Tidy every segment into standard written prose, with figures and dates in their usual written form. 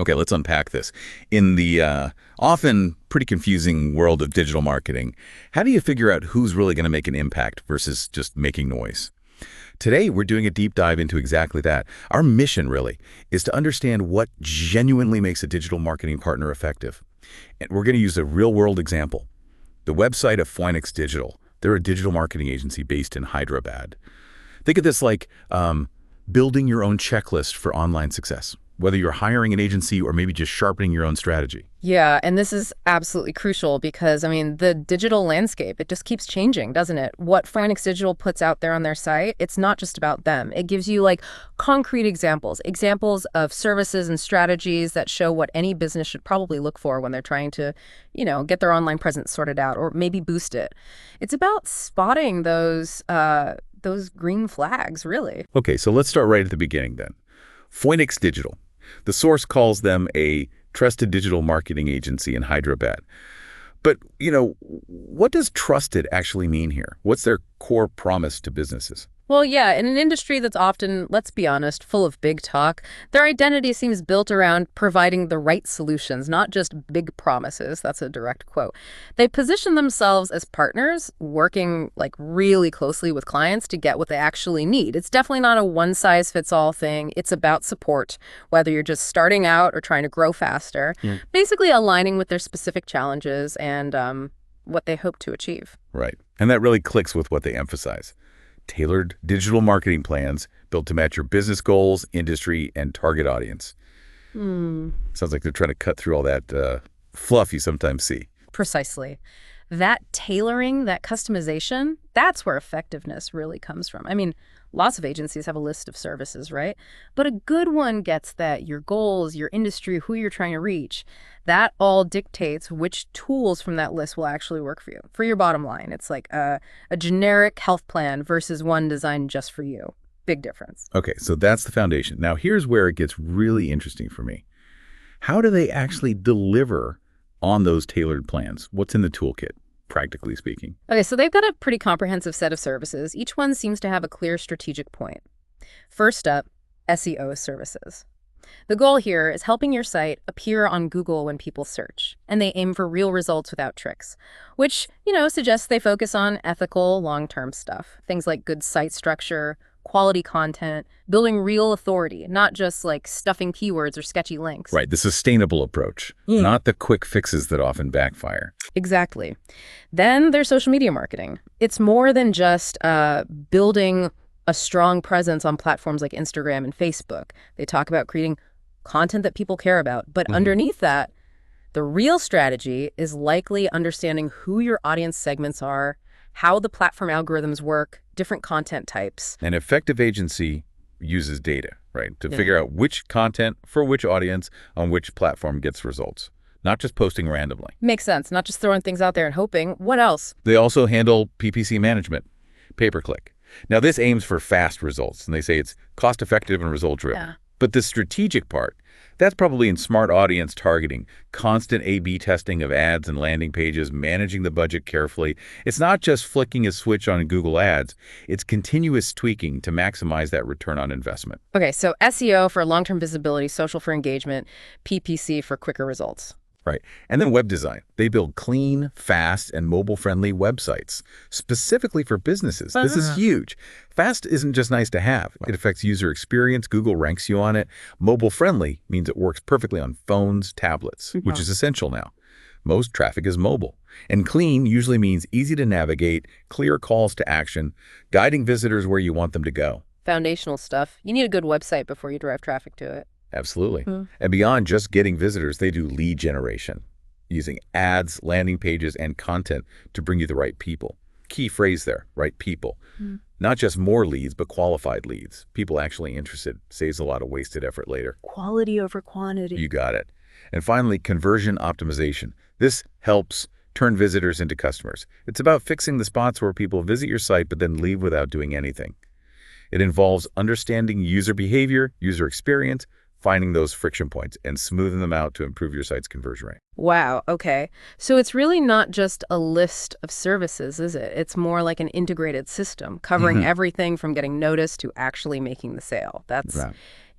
Okay, let's unpack this. In the often pretty confusing world of digital marketing, how do you figure out who's really going to make an impact versus just making noise? Today, we're doing a deep dive into exactly that. Our mission, really, is to understand what genuinely makes a digital marketing partner effective. And we're going to use a real-world example. The website of Foinix Digital. They're a digital marketing agency based in Hyderabad. Think of this like building your own checklist for online success, whether you're hiring an agency or maybe just sharpening your own strategy. Yeah, and this is absolutely crucial because, I mean, the digital landscape, it just keeps changing, doesn't it? What Foinix Digital puts out there on their site, it's not just about them. It gives you like concrete examples of services and strategies that show what any business should probably look for when they're trying to, get their online presence sorted out or maybe boost it. It's about spotting those green flags, really. Okay, so let's start right at the beginning then. Foinix Digital. The source calls them a trusted digital marketing agency in Hyderabad. But, what does trusted actually mean here? What's their core promise to businesses? Well, yeah, in an industry that's often, let's be honest, full of big talk, their identity seems built around providing the right solutions, not just big promises. That's a direct quote. They position themselves as partners, working like really closely with clients to get what they actually need. It's definitely not a one-size-fits-all thing. It's about support, whether you're just starting out or trying to grow faster, basically aligning with their specific challenges and what they hope to achieve. Right. And that really clicks with what they emphasize. Tailored digital marketing plans built to match your business goals, industry, and target audience. Sounds like they're trying to cut through all that fluff you sometimes see. Precisely. That tailoring, that customization, that's where effectiveness really comes from. I mean, lots of agencies have a list of services, right? But a good one gets that your goals, your industry, who you're trying to reach, that all dictates which tools from that list will actually work for you, for your bottom line. It's like a generic health plan versus one designed just for you. Big difference. Okay, so that's the foundation. Now, here's where it gets really interesting for me. How do they actually deliver on those tailored plans? What's in the toolkit, practically speaking? Okay, so they've got a pretty comprehensive set of services. Each one seems to have a clear strategic point. First up, SEO services. The goal here is helping your site appear on Google when people search, and they aim for real results without tricks, which, suggests they focus on ethical, long-term stuff. Things like good site structure, quality content, building real authority, not just like stuffing keywords or sketchy links. Right, the sustainable approach, not the quick fixes that often backfire. Exactly. Then there's social media marketing. It's more than just building a strong presence on platforms like Instagram and Facebook. They talk about creating content that people care about. But underneath that, the real strategy is likely understanding who your audience segments are, how the platform algorithms work, different content types. An effective agency uses data, right, to figure out which content for which audience on which platform gets results, not just posting randomly. Makes sense. Not just throwing things out there and hoping. What else? They also handle PPC management, pay-per-click. Now, this aims for fast results, and they say it's cost-effective and result-driven. Yeah. But the strategic part, that's probably in smart audience targeting, constant A/B testing of ads and landing pages, managing the budget carefully. It's not just flicking a switch on Google Ads. It's continuous tweaking to maximize that return on investment. Okay, so SEO for long-term visibility, social for engagement, PPC for quicker results. Right. And then web design. They build clean, fast, and mobile-friendly websites, specifically for businesses. This is huge. Fast isn't just nice to have. It affects user experience. Google ranks you on it. Mobile-friendly means it works perfectly on phones, tablets, which is essential now. Most traffic is mobile. And clean usually means easy to navigate, clear calls to action, guiding visitors where you want them to go. Foundational stuff. You need a good website before you drive traffic to it. Absolutely. And beyond just getting visitors, they do lead generation, using ads, landing pages, and content to bring you the right people. Key phrase there, right people. Not just more leads, but qualified leads. People actually interested. Saves a lot of wasted effort later. Quality over quantity. You got it. And finally, conversion optimization. This helps turn visitors into customers. It's about fixing the spots where people visit your site but then leave without doing anything. It involves understanding user behavior, user experience, finding those friction points and smoothing them out to improve your site's conversion rate. Wow, okay. So it's really not just a list of services, is it? It's more like an integrated system covering everything from getting noticed to actually making the sale. That's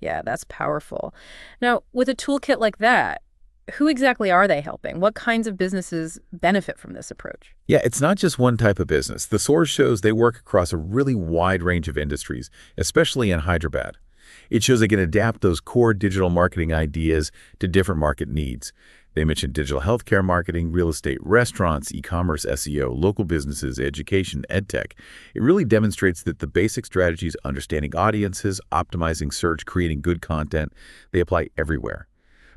Yeah, that's powerful. Now, with a toolkit like that, who exactly are they helping? What kinds of businesses benefit from this approach? Yeah, it's not just one type of business. The source shows they work across a really wide range of industries, especially in Hyderabad. It shows they can adapt those core digital marketing ideas to different market needs. They mentioned digital healthcare marketing, real estate, restaurants, e-commerce, SEO, local businesses, education, edtech. It really demonstrates that the basic strategies, understanding audiences, optimizing search, creating good content, they apply everywhere.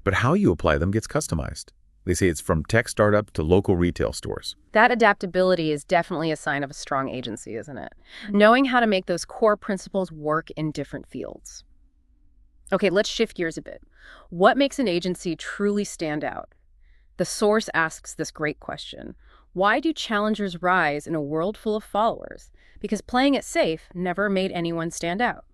But how you apply them gets customized. They say it's from tech startup to local retail stores. That adaptability is definitely a sign of a strong agency, isn't it? Knowing how to make those core principles work in different fields. Okay, let's shift gears a bit. What makes an agency truly stand out? The source asks this great question. Why do challengers rise in a world full of followers? Because playing it safe never made anyone stand out.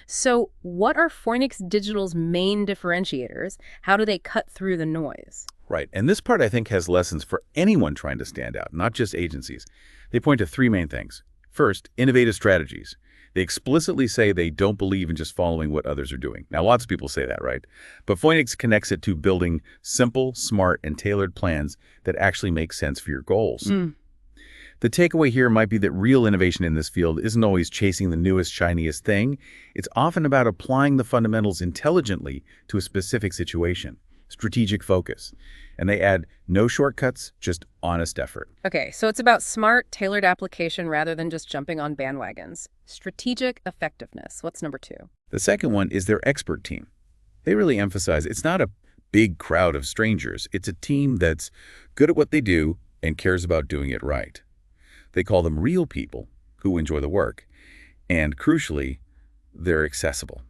So what are Foinix Digital's main differentiators? How do they cut through the noise? Right, and this part I think has lessons for anyone trying to stand out, not just agencies. They point to three main things. First, innovative strategies. They explicitly say they don't believe in just following what others are doing. Now, lots of people say that, right? But Foinix connects it to building simple, smart, and tailored plans that actually make sense for your goals. The takeaway here might be that real innovation in this field isn't always chasing the newest, shiniest thing. It's often about applying the fundamentals intelligently to a specific situation. Strategic focus. And they add no shortcuts, just honest effort. Okay, so it's about smart, tailored application rather than just jumping on bandwagons. Strategic effectiveness. What's number two? The second one is their expert team. They really emphasize it's not a big crowd of strangers. It's a team that's good at what they do and cares about doing it right. They call them real people who enjoy the work. And crucially, they're accessible.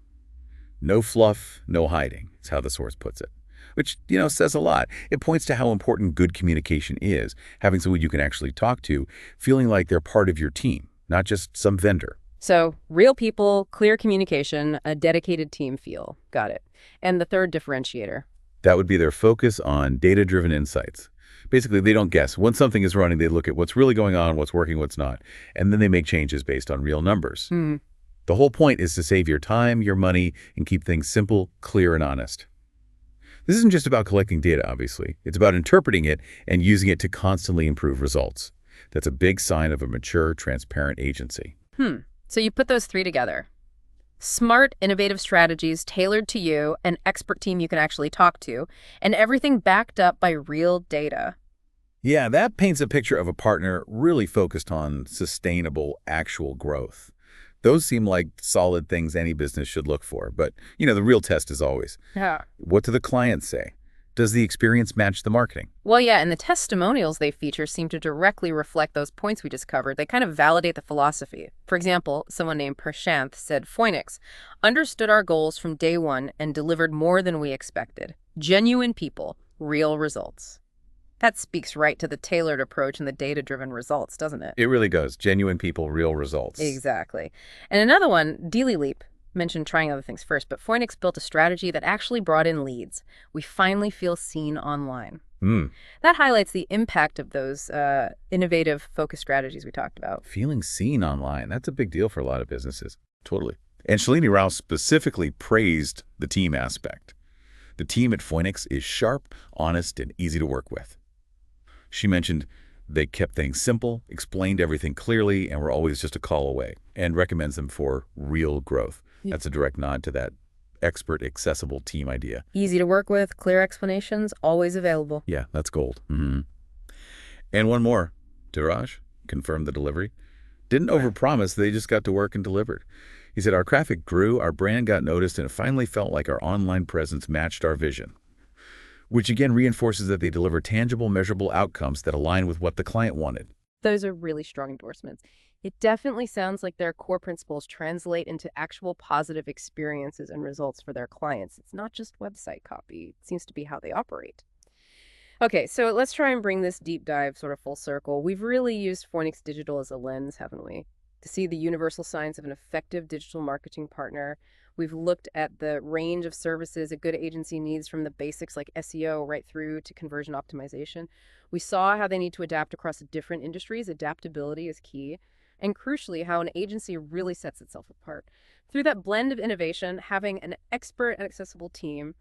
No fluff, no hiding, is how the source puts it. Which, says a lot. It points to how important good communication is, having someone you can actually talk to, feeling like they're part of your team, not just some vendor. So, real people, clear communication, a dedicated team feel. Got it. And the third differentiator? That would be their focus on data-driven insights. Basically, they don't guess. Once something is running, they look at what's really going on, what's working, what's not, and then they make changes based on real numbers. The whole point is to save your time, your money, and keep things simple, clear, and honest. This isn't just about collecting data, obviously. It's about interpreting it and using it to constantly improve results. That's a big sign of a mature, transparent agency. So you put those three together. Smart, innovative strategies tailored to you, an expert team you can actually talk to, and everything backed up by real data. Yeah, that paints a picture of a partner really focused on sustainable, actual growth. Those seem like solid things any business should look for. But, the real test is always, what do the clients say? Does the experience match the marketing? Well, yeah, and the testimonials they feature seem to directly reflect those points we just covered. They kind of validate the philosophy. For example, someone named Prashanth said, Foinix understood our goals from day one and delivered more than we expected. Genuine people, real results. That speaks right to the tailored approach and the data-driven results, doesn't it? It really does. Genuine people, real results. Exactly. And another one, Dealy Leap, mentioned trying other things first, but Foinix built a strategy that actually brought in leads. We finally feel seen online. That highlights the impact of those innovative focus strategies we talked about. Feeling seen online, that's a big deal for a lot of businesses. Totally. And Shalini Rao specifically praised the team aspect. The team at Foinix is sharp, honest, and easy to work with. She mentioned they kept things simple, explained everything clearly, and were always just a call away, and recommends them for real growth. That's a direct nod to that expert, accessible team idea. Easy to work with, clear explanations, always available. Yeah, that's gold. And one more. Diraj confirmed the delivery. Didn't overpromise, they just got to work and delivered. He said, our traffic grew, our brand got noticed, and it finally felt like our online presence matched our vision. Which again reinforces that they deliver tangible, measurable outcomes that align with what the client wanted. Those are really strong endorsements. It definitely sounds like their core principles translate into actual positive experiences and results for their clients. It's not just website copy. It seems to be how they operate. Okay, so let's try and bring this deep dive sort of full circle. We've really used Foinix Digital as a lens, haven't we? To see the universal signs of an effective digital marketing partner. We've looked at the range of services a good agency needs, from the basics like SEO right through to conversion optimization. We saw how they need to adapt across different industries. Adaptability is key. and crucially, how an agency really sets itself apart. Through that blend of innovation, having an expert and accessible team,